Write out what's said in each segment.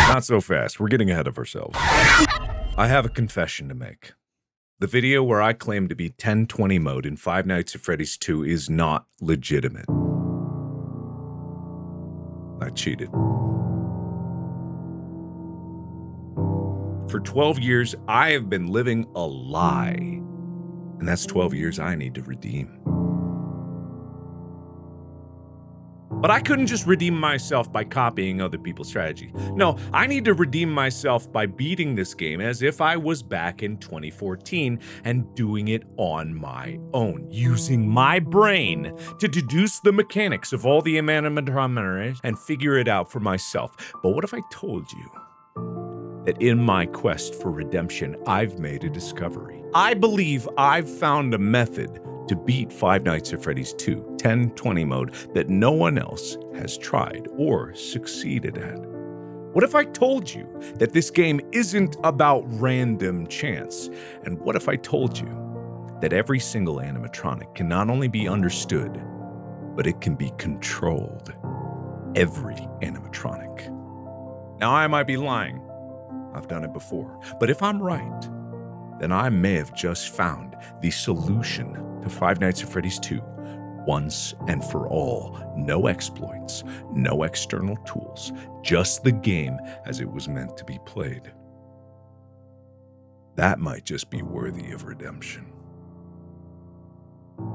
Not so fast. We're getting ahead of ourselves. I have a confession to make. The video where I claim to be 1020 mode in Five Nights at Freddy's 2 is not legitimate. I cheated. For 12 years, I have been living a lie. And that's 12 years I need to redeem. But I couldn't just redeem myself by copying other people's strategy. No, I need to redeem myself by beating this game as if I was back in 2014 and doing it on my own, using my brain to deduce the mechanics of all the animatronics and figure it out for myself. But what if I told you that in my quest for redemption, I've made a discovery? I believe I've found a method to beat Five Nights at Freddy's 2 1020 mode that no one else has tried or succeeded at. What if I told you that this game isn't about random chance? And what if I told you that every single animatronic can not only be understood, but it can be controlled? Every animatronic. Now I might be lying. I've done it before. But if I'm right, then I may have just found the solution to Five Nights at Freddy's 2 once and for all. No exploits, no external tools, just the game as it was meant to be played. That might just be worthy of redemption.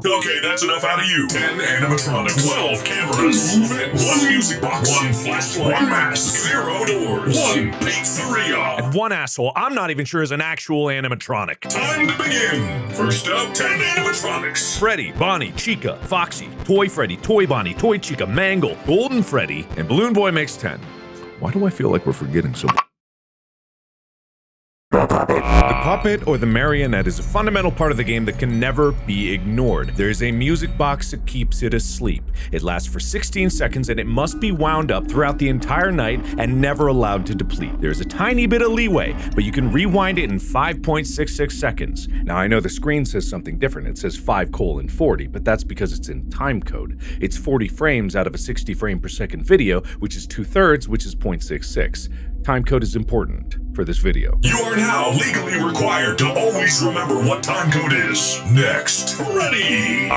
Okay, that's enough out of you. 10 animatronics, 12 cameras, movement, 1 music box, 1 flashlight, 1 mask, 0 doors, 1 pizzeria, And one asshole I'm not even sure is an actual animatronic. Time to begin. First up, 10 animatronics. Freddy, Bonnie, Chica, Foxy, Toy Freddy, Toy Bonnie, Toy Chica, Mangle, Golden Freddy, and Balloon Boy makes 10. Why do I feel like we're forgetting so much? The puppet or the marionette is a fundamental part of the game that can never be ignored. There is a music box that keeps it asleep. It lasts for 16 seconds and it must be wound up throughout the entire night and never allowed to deplete. There's a tiny bit of leeway, but you can rewind it in 5.66 seconds. Now I know the screen says something different. It says 5:40, but that's because it's in time code. It's 40 frames out of a 60 frame per second video, which is 2/3, which is 0.66. Time code is important for this video. You are now legally required to always remember what time code is. Next, Freddy.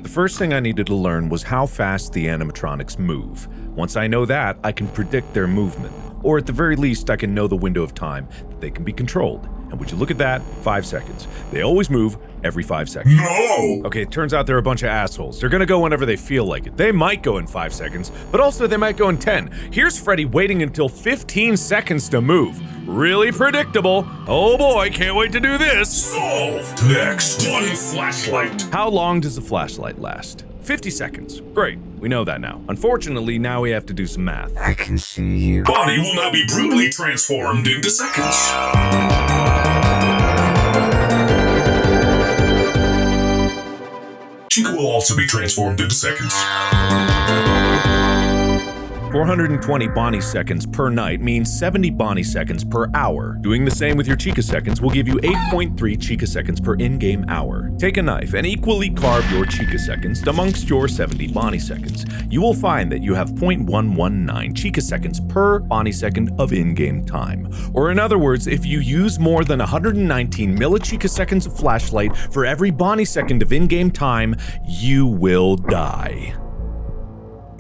The first thing I needed to learn was how fast the animatronics move. Once I know that, I can predict their movement. Or at the very least, I can know the window of time that they can be controlled. And would you look at that? 5 seconds. They always move every 5 seconds. No! Okay, it turns out they're a bunch of assholes. They're gonna go whenever they feel like it. They might go in 5 seconds, but also they might go in 10. Here's Freddy waiting until 15 seconds to move. Really predictable. Oh boy, can't wait to do this. Solved. Next, 1 flashlight. How long does the flashlight last? 50 seconds. Great, we know that now. Unfortunately, now we have to do some math. I can see you. Bonnie will now be brutally transformed into seconds. Chica will also be transformed into seconds. 420 Bonnie seconds per night means 70 Bonnie seconds per hour. Doing the same with your Chica seconds will give you 8.3 Chica seconds per in-game hour. Take a knife and equally carve your Chica seconds amongst your 70 Bonnie seconds. You will find that you have 0.119 Chica seconds per Bonnie second of in-game time. Or in other words, if you use more than 119 millichica seconds of flashlight for every Bonnie second of in-game time, you will die.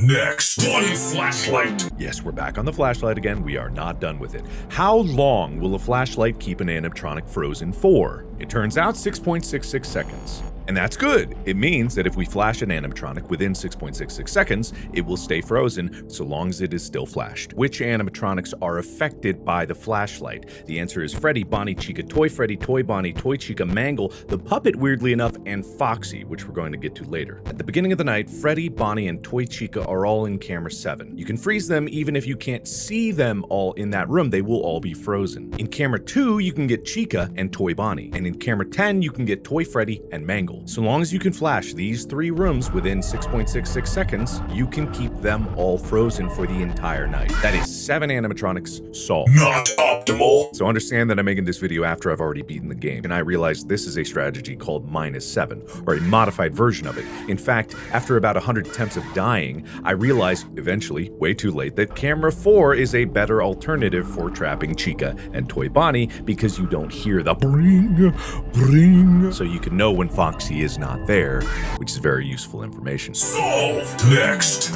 Next, 1 flashlight. Yes, we're back on the flashlight again. We are not done with it. How long will a flashlight keep an animatronic frozen for? It turns out 6.66 seconds. And that's good. It means that if we flash an animatronic within 6.66 seconds, it will stay frozen so long as it is still flashed. Which animatronics are affected by the flashlight? The answer is Freddy, Bonnie, Chica, Toy Freddy, Toy Bonnie, Toy Chica, Mangle, the puppet weirdly enough, and Foxy, which we're going to get to later. At the beginning of the night, Freddy, Bonnie, and Toy Chica are all in camera 7. You can freeze them even if you can't see them all in that room, they will all be frozen. In camera 2, you can get Chica and Toy Bonnie, and in camera 10, you can get Toy Freddy and Mangle. rule. So long as you can flash these 3 rooms within 6.66 seconds, you can keep them all frozen for the entire night. That is 7 animatronics solved. Not optimal. So understand that I'm making this video after I've already beaten the game, and I realized this is a strategy called -7, or a modified version of it. In fact, after about 100 attempts of dying, I realized, eventually, way too late, that camera 4 is a better alternative for trapping Chica and Toy Bonnie because you don't hear the bring, bring, so you can know when Foxy is not there, which is very useful information. Solved. Next.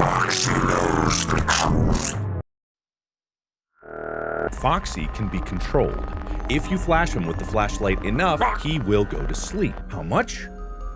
Foxy can be controlled. If you flash him with the flashlight enough, he will go to sleep. How much?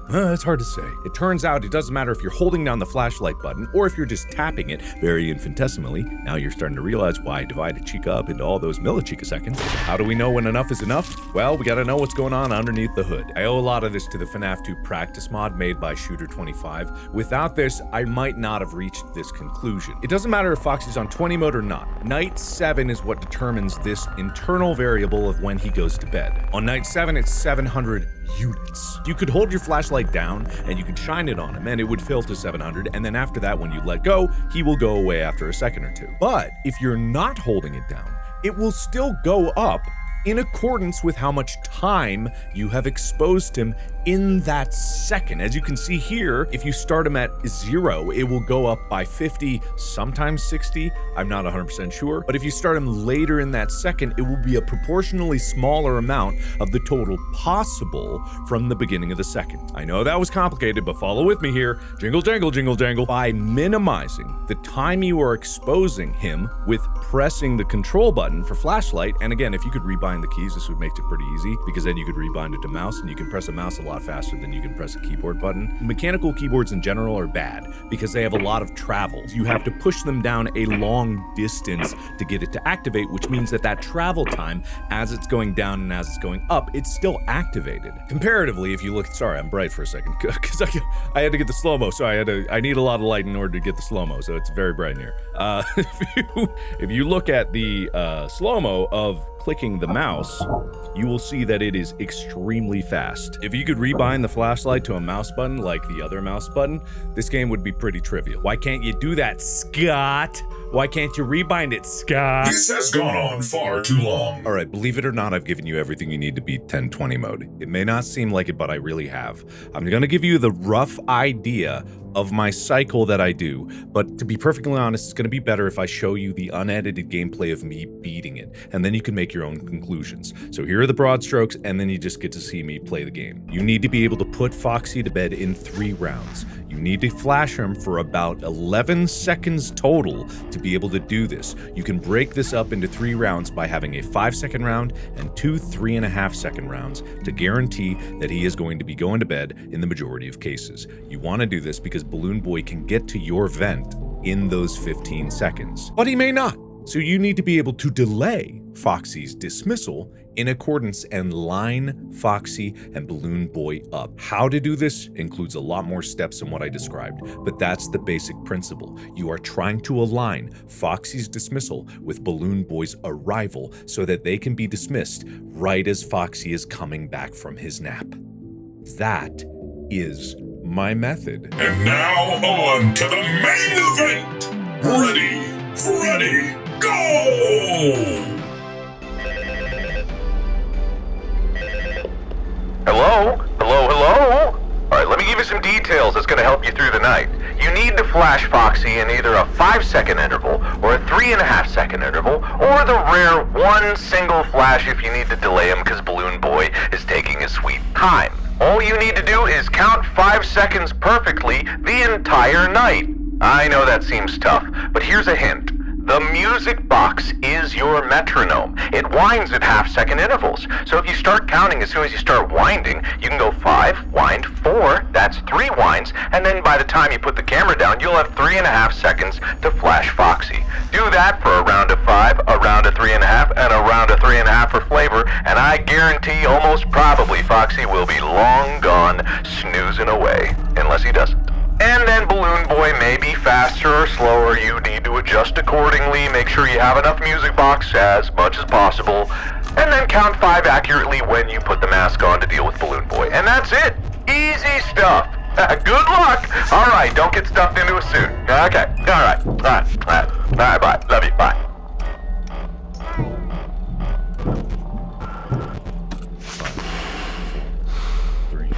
It's hard to say. It turns out it doesn't matter if you're holding down the flashlight button or if you're just tapping it very infinitesimally. Now you're starting to realize why I divided Chica up into all those millichica-seconds. How do we know when enough is enough? Well, we gotta know what's going on underneath the hood. I owe a lot of this to the FNAF 2 practice mod made by Shooter25. Without this, I might not have reached this conclusion. It doesn't matter if Foxy's on 20 mode or not. Night 7 is what determines this internal variable of when he goes to bed. On night 7, it's 700 units. You could hold your flashlight down and you could shine it on him and it would fill to 700, and then after that, when you let go, he will go away after a second or two. But if you're not holding it down, it will still go up in accordance with how much time you have exposed him in that second. As you can see here, if you start him at 0, it will go up by 50, sometimes 60. I'm not 100% sure. But if you start him later in that second, it will be a proportionally smaller amount of the total possible from the beginning of the second. I know that was complicated, but follow with me here. Jingle, jangle, jingle, jangle. By minimizing the time you are exposing him with pressing the control button for flashlight, and again, if you could rebind the keys, this would make it pretty easy, because then you could rebind it to mouse, and you can press a mouse a lot faster than you can press a keyboard button. Mechanical keyboards in general are bad because they have a lot of travel. You have to push them down a long distance to get it to activate, which means that that travel time, as it's going down and as it's going up, it's still activated. Comparatively, if you look, sorry, I'm bright for a second because I had to get the slow-mo, so I need a lot of light in order to get the slow-mo, so it's very bright in here. If you look at the slow-mo of clicking the mouse, you will see that it is extremely fast. If you could rebind the flashlight to a mouse button like the other mouse button, this game would be pretty trivial. Why can't you do that, Scott? Why can't you rebind it, Scott? This has gone on far too long. All right, believe it or not, I've given you everything you need to beat 1020 mode. It may not seem like it, but I really have. I'm gonna give you the rough idea of my cycle that I do, but to be perfectly honest, it's gonna be better if I show you the unedited gameplay of me beating it, and then you can make your own conclusions. So here are the broad strokes, and then you just get to see me play the game. You need to be able to put Foxy to bed in 3 rounds. You need to flash him for about 11 seconds total to be able to do this. You can break this up into 3 rounds by having a 5-second round and 2 3.5-second rounds to guarantee that he is going to be going to bed in the majority of cases. You want to do this because Balloon Boy can get to your vent in those 15 seconds, but he may not. So you need to be able to delay Foxy's dismissal in accordance and line Foxy and Balloon Boy up. How to do this includes a lot more steps than what I described, but that's the basic principle. You are trying to align Foxy's dismissal with Balloon Boy's arrival so that they can be dismissed right as Foxy is coming back from his nap. That is my method. And now on to the main event. Ready, Freddy, go! Hello? Hello, hello? Alright, let me give you some details that's gonna help you through the night. You need to flash Foxy in either a 5-second interval, or a 3.5-second interval, or the rare 1 single flash if you need to delay him because Balloon Boy is taking his sweet time. All you need to do is count 5 seconds perfectly the entire night. I know that seems tough, but here's a hint. The music box is your metronome. It winds at 1/2-second intervals. So if you start counting as soon as you start winding, you can go 5, wind, 4, that's 3 winds, and then by the time you put the camera down, you'll have 3.5 seconds to flash Foxy. Do that for a round of 5, a round of 3.5, and a round of 3.5 for flavor, and I guarantee almost probably Foxy will be long gone, snoozing away, unless he doesn't. And then Balloon Boy may be faster or slower. You need to adjust accordingly. Make sure you have enough music box as much as possible. And then count 5 accurately when you put the mask on to deal with Balloon Boy. And that's it. Easy stuff. Good luck. All right, don't get stuffed into a suit. Okay. All right. All right. Bye. Love you. Bye. 3,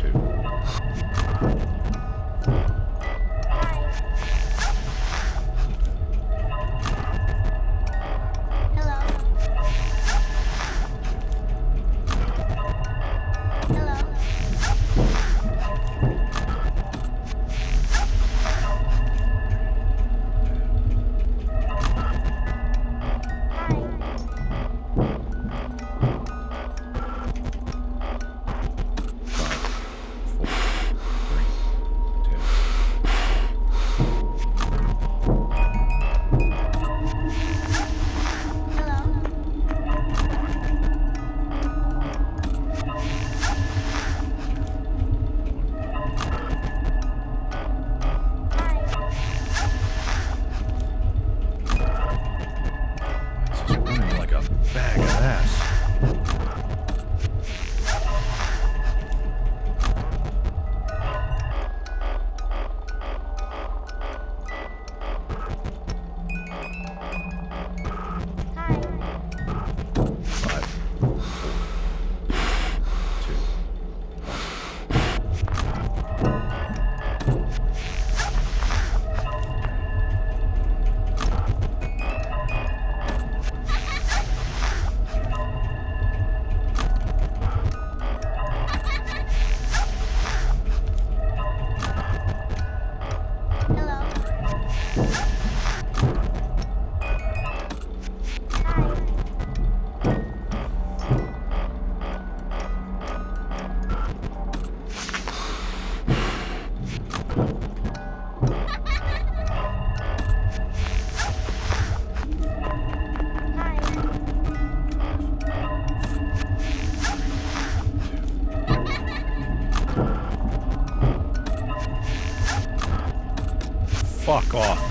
2. Bag of ass. Fuck off.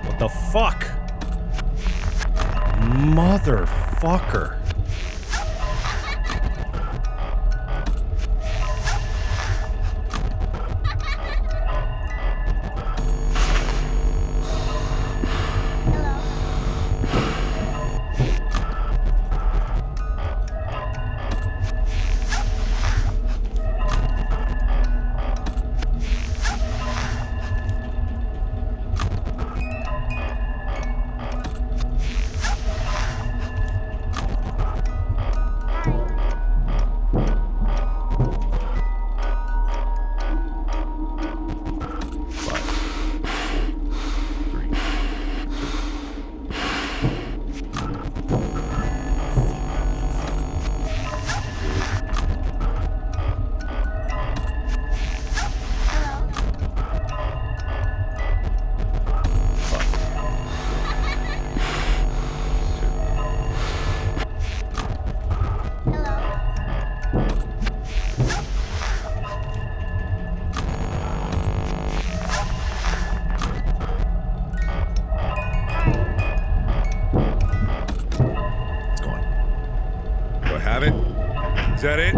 What the fuck? Motherfucker. Have it? Is that it?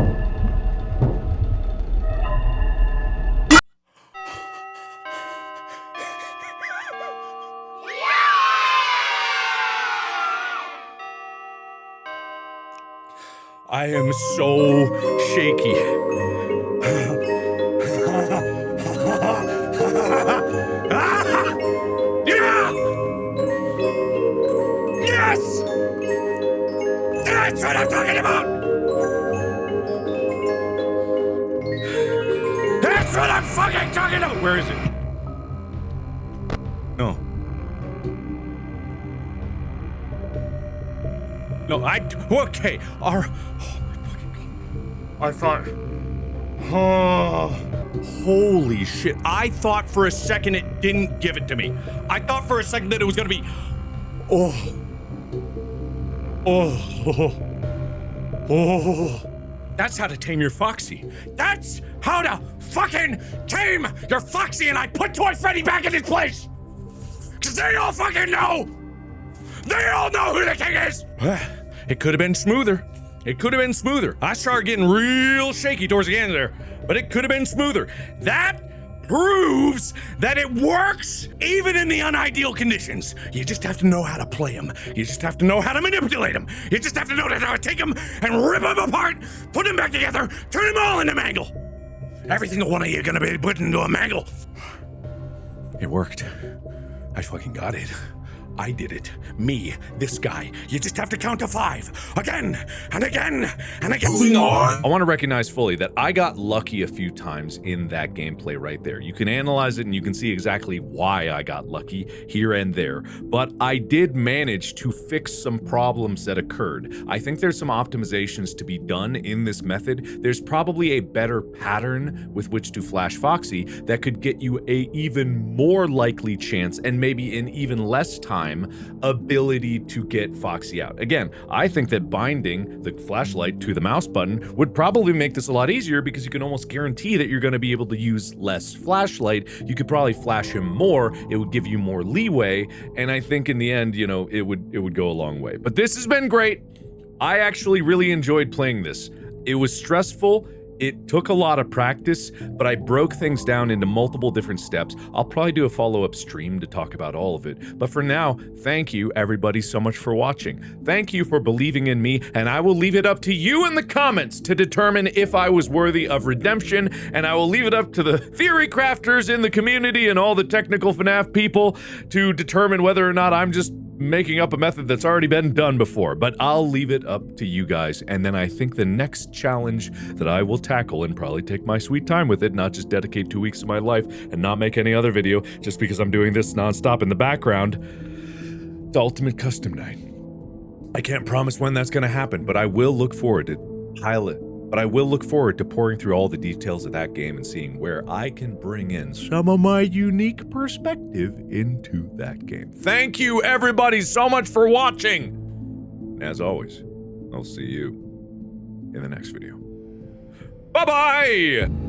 I am so shaky. Yeah! Yes! That's what I'm talking about! That's what I'm fucking talking about! Where is it? No. No, okay. Oh, my fucking... I thought... Oh, holy shit. I thought for a second it didn't give it to me. I thought for a second that it was gonna be... Oh. That's how to tame your Foxy. That's how to fucking tame your Foxy, and I put Toy Freddy back in his place! Cause they all fucking know! They all know who the king is! It could have been smoother. It could have been smoother. I started getting real shaky towards the end there, but it could have been smoother. That proves that it works even in the unideal conditions. You just have to know how to play them. You just have to know how to manipulate them. You just have to know how to take them and rip them apart, put them back together, turn them all into mangle. Every single one of you are gonna be put into a mangle. It worked. I fucking got it. I did it. Me, this guy. You just have to count to 5. Again, and again, and again. Moving on. I want to recognize fully that I got lucky a few times in that gameplay right there. You can analyze it and you can see exactly why I got lucky here and there. But I did manage to fix some problems that occurred. I think there's some optimizations to be done in this method. There's probably a better pattern with which to flash Foxy that could get you a even more likely chance and maybe in even less time ability to get Foxy out. Again, I think that binding the flashlight to the mouse button would probably make this a lot easier because you can almost guarantee that you're going to be able to use less flashlight. You could probably flash him more. It would give you more leeway, and I think in the end, you know, it would go a long way. But this has been great. I actually really enjoyed playing this. It was stressful. It took a lot of practice, but I broke things down into multiple different steps. I'll probably do a follow-up stream to talk about all of it. But for now, thank you everybody so much for watching. Thank you for believing in me, and I will leave it up to you in the comments to determine if I was worthy of redemption, and I will leave it up to the theory crafters in the community and all the technical FNAF people to determine whether or not I'm just making up a method that's already been done before, but I'll leave it up to you guys. And then I think the next challenge that I will tackle and probably take my sweet time with it, not just dedicate 2 weeks of my life and not make any other video just because I'm doing this nonstop in the background, the Ultimate Custom Night. I can't promise when that's gonna happen, but I will look forward to pouring through all the details of that game and seeing where I can bring in some of my unique perspective into that game. Thank you everybody so much for watching. And as always, I'll see you in the next video. Bye-bye!